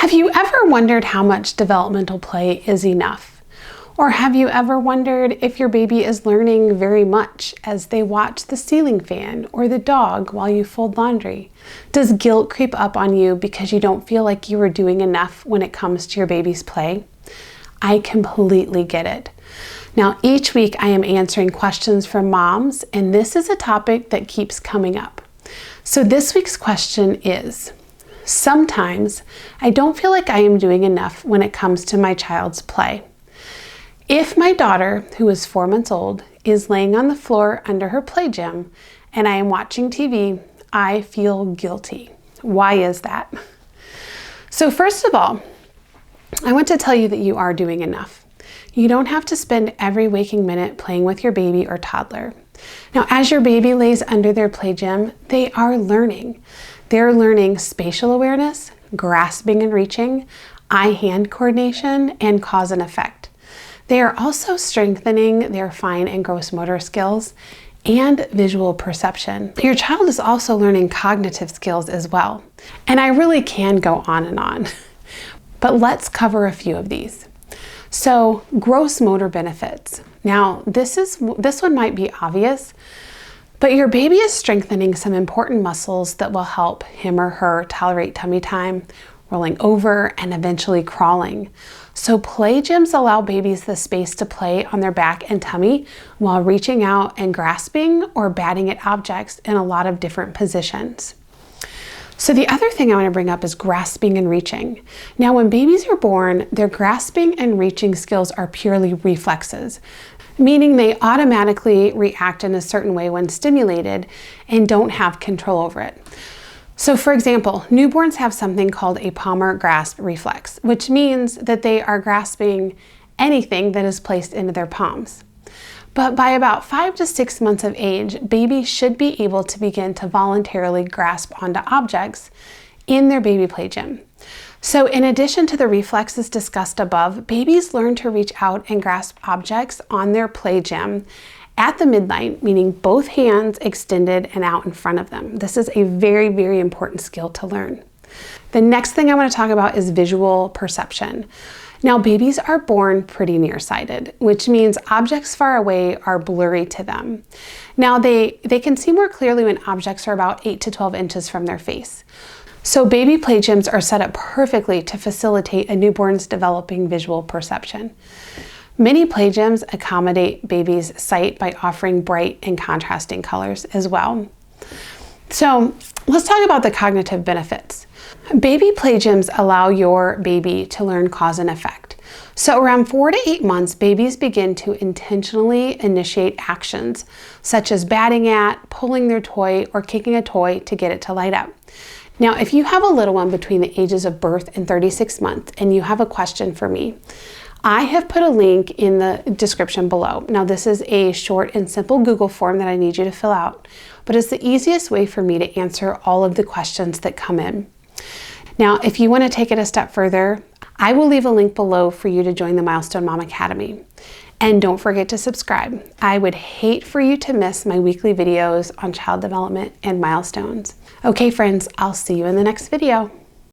Have you ever wondered how much developmental play is enough? Or have you ever wondered if your baby is learning very much as they watch the ceiling fan or the dog while you fold laundry? Does guilt creep up on you because you don't feel like you are doing enough when it comes to your baby's play? I completely get it. Now, each week I am answering questions from moms, and this is a topic that keeps coming up. So this week's question is, sometimes I don't feel like I am doing enough when it comes to my child's play. If my daughter, who is 4 months old, is laying on the floor under her play gym and I am watching TV, I feel guilty. Why is that? So first of all, I want to tell you that you are doing enough. You don't have to spend every waking minute playing with your baby or toddler. Now, as your baby lays under their play gym, they are learning. They're learning spatial awareness, grasping and reaching, eye-hand coordination, and cause and effect. They are also strengthening their fine and gross motor skills and visual perception. Your child is also learning cognitive skills as well. And I really can go on and on, but let's cover a few of these. So, gross motor benefits. Now, this one might be obvious, but your baby is strengthening some important muscles that will help him or her tolerate tummy time, rolling over, and eventually crawling. So play gyms allow babies the space to play on their back and tummy while reaching out and grasping or batting at objects in a lot of different positions. So the other thing I want to bring up is grasping and reaching. Now, when babies are born, their grasping and reaching skills are purely reflexes, meaning they automatically react in a certain way when stimulated and don't have control over it. So for example, newborns have something called a palmar grasp reflex, which means that they are grasping anything that is placed into their palms. But by about 5 to 6 months of age, babies should be able to begin to voluntarily grasp onto objects in their baby play gym. So in addition to the reflexes discussed above, babies learn to reach out and grasp objects on their play gym at the midline, meaning both hands extended and out in front of them. This is a very, very important skill to learn. The next thing I want to talk about is visual perception. Now, babies are born pretty nearsighted, which means objects far away are blurry to them. Now, they can see more clearly when objects are about 8 to 12 inches from their face. So baby play gyms are set up perfectly to facilitate a newborn's developing visual perception. Many play gyms accommodate babies' sight by offering bright and contrasting colors as well. So let's talk about the cognitive benefits. Baby play gyms allow your baby to learn cause and effect. So around 4 to 8 months, babies begin to intentionally initiate actions, such as batting at, pulling their toy, or kicking a toy to get it to light up. Now, if you have a little one between the ages of birth and 36 months and you have a question for me, I have put a link in the description below. Now, this is a short and simple Google form that I need you to fill out, but it's the easiest way for me to answer all of the questions that come in. Now, if you want to take it a step further, I will leave a link below for you to join the Milestone Mom Academy. And don't forget to subscribe. I would hate for you to miss my weekly videos on child development and milestones. Okay, friends, I'll see you in the next video.